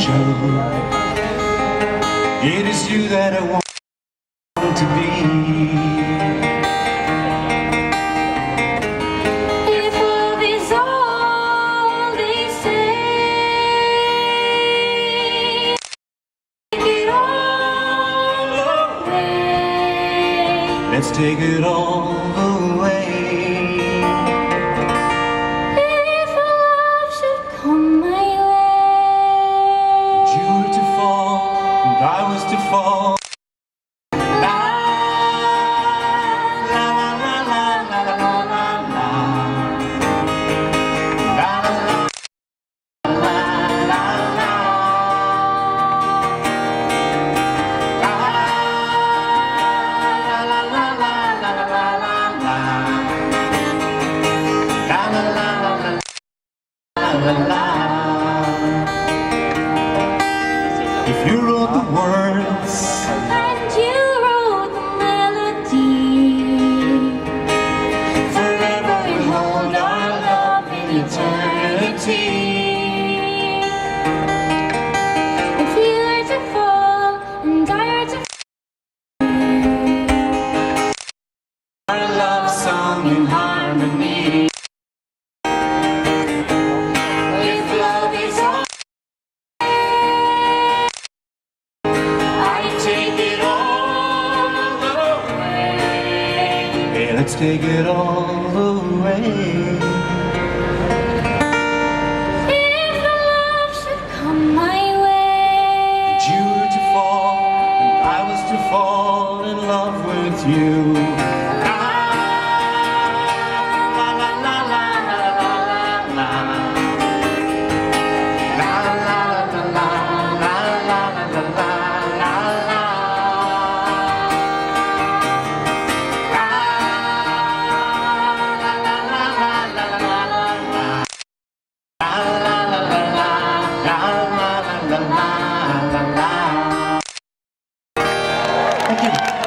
show. It is you that I want to be. If love is all they say, take it all away. Let's take it all away. If love should come my way, You were to fall and I was to fall. If you wrote the words and you wrote the melody, forever we hold our love in eternity. If you are to fall and I are to our love song in harmony. if love is all, I take it all away. Hey, let's take it all away. If love should come my way, You were to fall and I was to fall in love with you. Thank you.